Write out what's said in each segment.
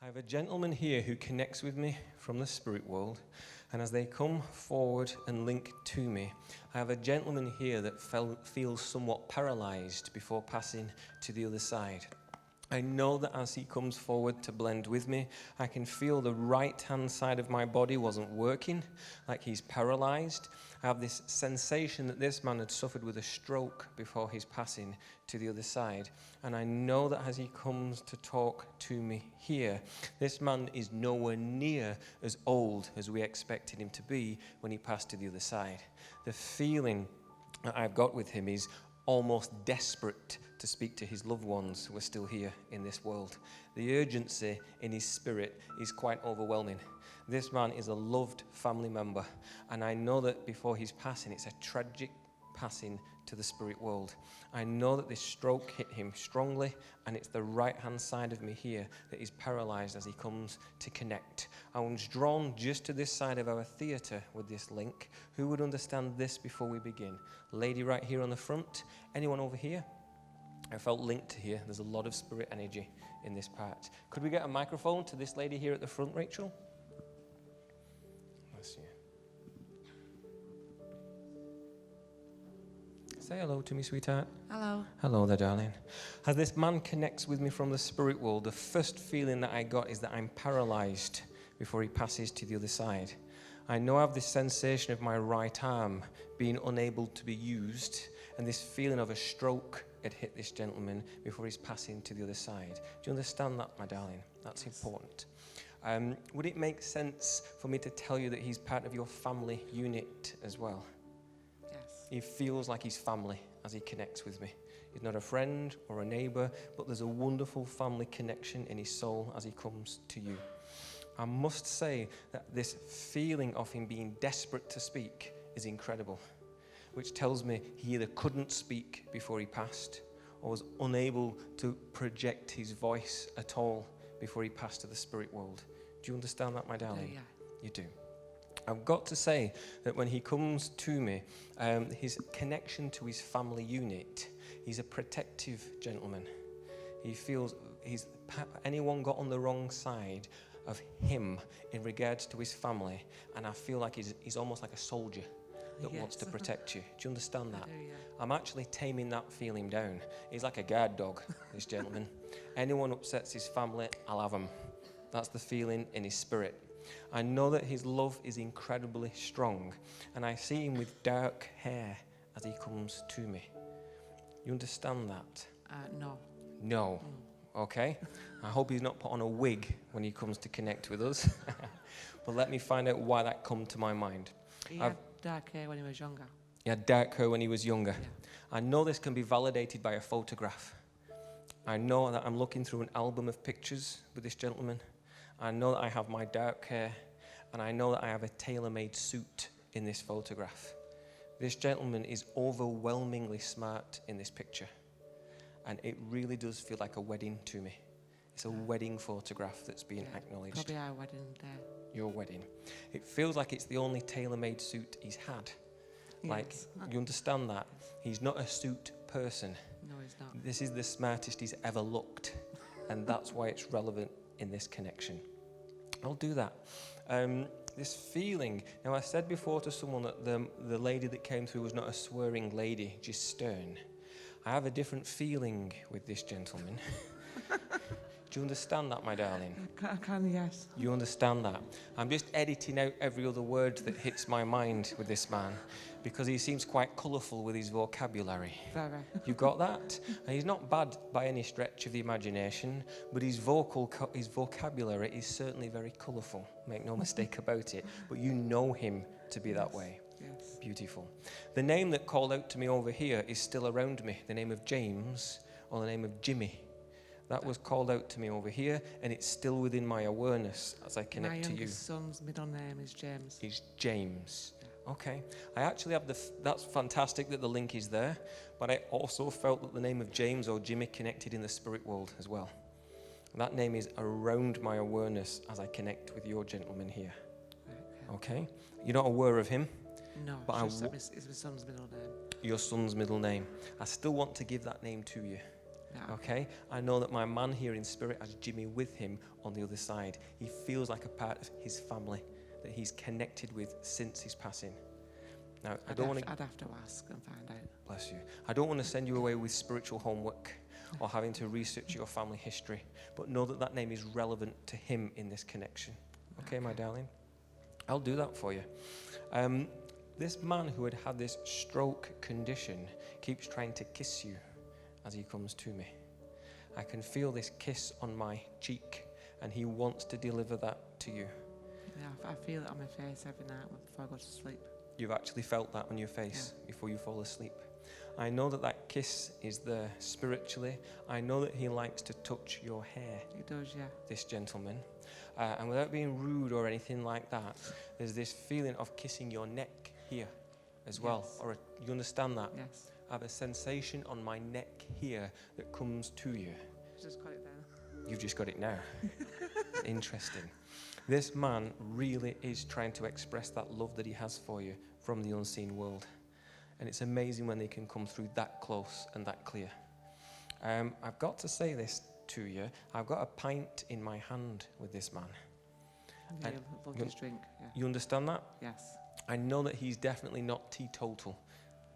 I have a gentleman here who connects with me from the spirit world, and as they come forward and link to me, I have a gentleman here that feels somewhat paralyzed before passing to the other side. I know that as he comes forward to blend with me, I can feel the right-hand side of my body wasn't working, like he's paralyzed. I have this sensation that this man had suffered with a stroke before his passing to the other side. And I know that as he comes to talk to me here, this man is nowhere near as old as we expected him to be when he passed to the other side. The feeling that I've got with him is almost desperate to speak to his loved ones who are still here in this world. The urgency in his spirit is quite overwhelming. This man is a loved family member, and I know that before his passing, it's a tragic passing to the spirit world. I know that this stroke hit him strongly, and it's the right-hand side of me here that is paralyzed as he comes to connect. I was drawn just to this side of our theatre with this link. Who would understand this before we begin? Lady right here on the front. Anyone over here? I felt linked to here. There's a lot of spirit energy in this part. Could we get a microphone to this lady here at the front, Rachel? Bless you. Say hello to me, sweetheart. Hello. Hello there, darling. As this man connects with me from the spirit world, the first feeling that I got is that I'm paralyzed before he passes to the other side. I know I have this sensation of my right arm being unable to be used, and this feeling of a stroke had hit this gentleman before he's passing to the other side. Do you understand that, my darling? That's important. Would it make sense for me to tell you that he's part of your family unit as well? Yes. He feels like he's family as he connects with me. He's not a friend or a neighbor, but there's a wonderful family connection in his soul as he comes to you. I must say that this feeling of him being desperate to speak is incredible, which tells me he either couldn't speak before he passed or was unable to project his voice at all before he passed to the spirit world. Do you understand that, my darling? Yeah. You do. I've got to say that when he comes to me, his connection to his family unit, he's a protective gentleman. He feels anyone got on the wrong side of him in regards to his family, and I feel like he's almost like a soldier that wants to protect you. Do you understand that? I do, yeah. I'm actually taming that feeling down. He's like a guard dog, this gentleman. Anyone upsets his family, I'll have him. That's the feeling in his spirit. I know that his love is incredibly strong, and I see him with dark hair as he comes to me. You understand that? No. No. Okay. I hope he's not put on a wig when he comes to connect with us. But let me find out why that come to my mind. He had dark hair when he was younger. He had dark hair when he was younger. Yeah. I know this can be validated by a photograph. I know that I'm looking through an album of pictures with this gentleman. I know that I have my dark hair, and I know that I have a tailor-made suit in this photograph. This gentleman is overwhelmingly smart in this picture, and it really does feel like a wedding to me. It's a wedding photograph that's being acknowledged. Probably our wedding day. Your wedding. It feels like it's the only tailor-made suit he's had. Yes. Like, you understand that? He's not a suit person. No, he's not. This is the smartest he's ever looked, and that's why it's relevant in this connection. I'll do that. This feeling, now I said before to someone that the lady that came through was not a swearing lady, just stern. I have a different feeling with this gentleman. Do you understand that, my darling? I can, yes. You understand that? I'm just editing out every other word that hits my mind with this man, because he seems quite colourful with his vocabulary. Very. You got that? And he's not bad by any stretch of the imagination, but his vocabulary is certainly very colourful. Make no mistake about it. But you know him to be that way. Yes. Beautiful. The name that called out to me over here is still around me. The name of James or the name of Jimmy. That was called out to me over here, and it's still within my awareness as I connect to you. My youngest son's middle name is James. Is James. Okay. I actually have that's fantastic that the link is there, but I also felt that the name of James or Jimmy connected in the spirit world as well. And that name is around my awareness as I connect with your gentleman here. Okay? You're not aware of him? No, but it's my son's middle name. Your son's middle name. I still want to give that name to you. Yeah. Okay? I know that my man here in spirit has Jimmy with him on the other side. He feels like a part of his family that he's connected with since his passing. Now, I'd have to ask and find out. bless you. I don't want to send you away with spiritual homework or having to research your family history, but know that that name is relevant to him in this connection. Okay, my darling? I'll do that for you. This man who had this stroke condition keeps trying to kiss you as he comes to me. I can feel this kiss on my cheek, and he wants to deliver that to you. Yeah, I feel it on my face every night before I go to sleep. You've actually felt that on your face before you fall asleep. I know that that kiss is there spiritually. I know that he likes to touch your hair. He does, yeah. This gentleman. And without being rude or anything like that, there's this feeling of kissing your neck here as well. Yes. Or you understand that? Yes. I have a sensation on my neck here that comes to you. Just got it down. You've just got it now. Interesting. This man really is trying to express that love that he has for you from the unseen world. And it's amazing when they can come through that close and that clear. I've got to say this to you. I've got a pint in my hand with this man. Yeah, And love his drink. Yeah. You understand that? Yes. I know that he's definitely not teetotal.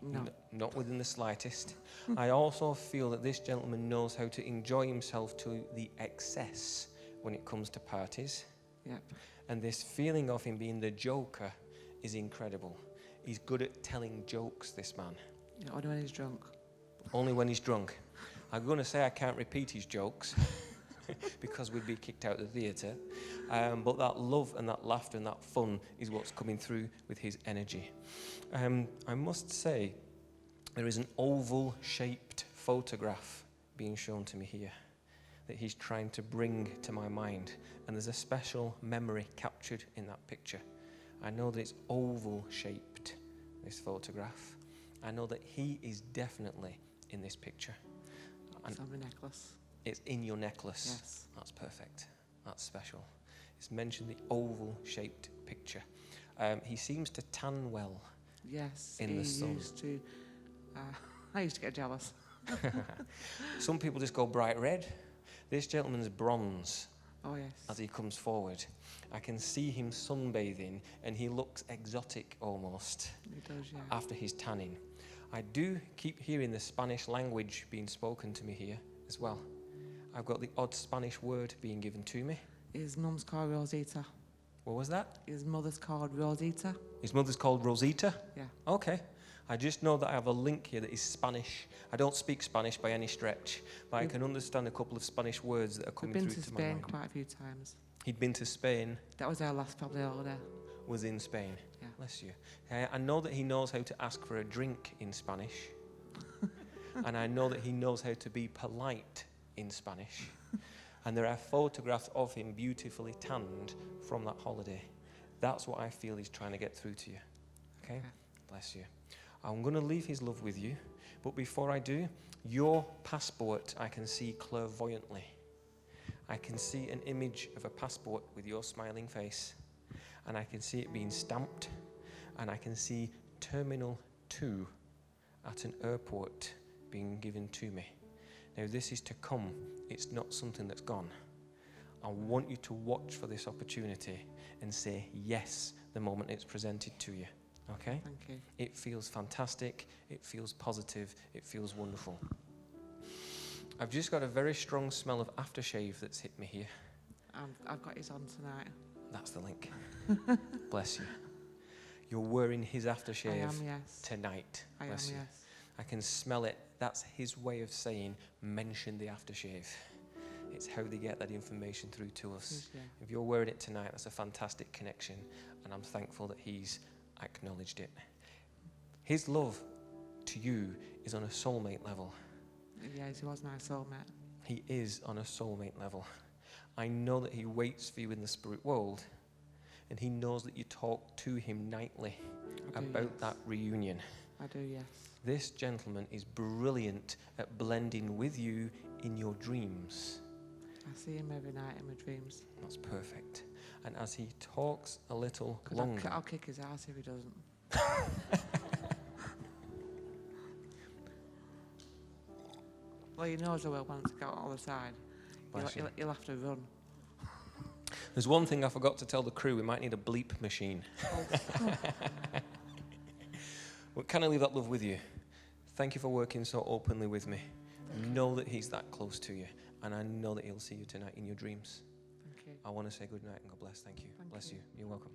No. Not within the slightest. I also feel that this gentleman knows how to enjoy himself to the excess when it comes to parties. Yep. And this feeling of him being the joker is incredible. He's good at telling jokes, this man. Yeah, only when he's drunk. Only when he's drunk. I'm going to say I can't repeat his jokes because we'd be kicked out of the theatre. But that love and that laughter and that fun is what's coming through with his energy. I must say, there is an oval-shaped photograph being shown to me here that he's trying to bring to my mind. And there's a special memory captured in that picture. I know that it's oval-shaped, this photograph. I know that he is definitely in this picture. It's on my necklace. It's in your necklace. Yes. That's perfect. That's special. It's mentioned the oval-shaped picture. He seems to tan well. Yes. In the sun. I used to get jealous. Some people just go bright red. This gentleman's bronze. Oh, yes. As he comes forward, I can see him sunbathing, and he looks exotic almost. He does, yeah. After his tanning. I do keep hearing the Spanish language being spoken to me here as well. I've got the odd Spanish word being given to me. His mum's called Rosita. What was that? His mother's called Rosita. His mother's called Rosita? Yeah. Okay. I just know that I have a link here that is Spanish. I don't speak Spanish by any stretch, but I can understand a couple of Spanish words that are coming We've been through to to my Spain mind. quite a few times. He'd been to Spain. That was our last family holiday. Was in Spain. Yeah. Bless you. I know that he knows how to ask for a drink in Spanish. And I know that he knows how to be polite in Spanish. And there are photographs of him beautifully tanned from that holiday. That's what I feel he's trying to get through to you. Okay? Bless you. I'm going to leave his love with you. But before I do, your passport I can see clairvoyantly. I can see an image of a passport with your smiling face. And I can see it being stamped. And I can see Terminal 2 at an airport being given to me. Now this is to come. It's not something that's gone. I want you to watch for this opportunity and say yes the moment it's presented to you. Okay? Thank you. It feels fantastic. It feels positive. It feels wonderful. I've just got a very strong smell of aftershave that's hit me here. I've got his on tonight. That's the link. Bless you. You're wearing his aftershave I am, yes. tonight. I am, Bless you. yes. I can smell it. That's his way of saying, mention the aftershave. It's how they get that information through to us. Yeah. If you're wearing it tonight, that's a fantastic connection, and I'm thankful that he's acknowledged it. His love to you is on a soulmate level. Yes, he was my soulmate. He is on a soulmate level. I know that he waits for you in the spirit world, and he knows that you talk to him nightly about that reunion. I do, yes. This gentleman is brilliant at blending with you in your dreams. I see him every night in my dreams. That's perfect. And as he talks a little longer... I'll kick his ass if he doesn't. Well, he knows I will once I get on the other side. Bless you. He'll have to run. There's one thing I forgot to tell the crew. We might need a bleep machine. But can I leave that love with you? Thank you for working so openly with me. Know that he's that close to you. And I know that he'll see you tonight in your dreams. Thank you. I want to say good night and God bless. Thank you. Thank Bless you. you. You're welcome.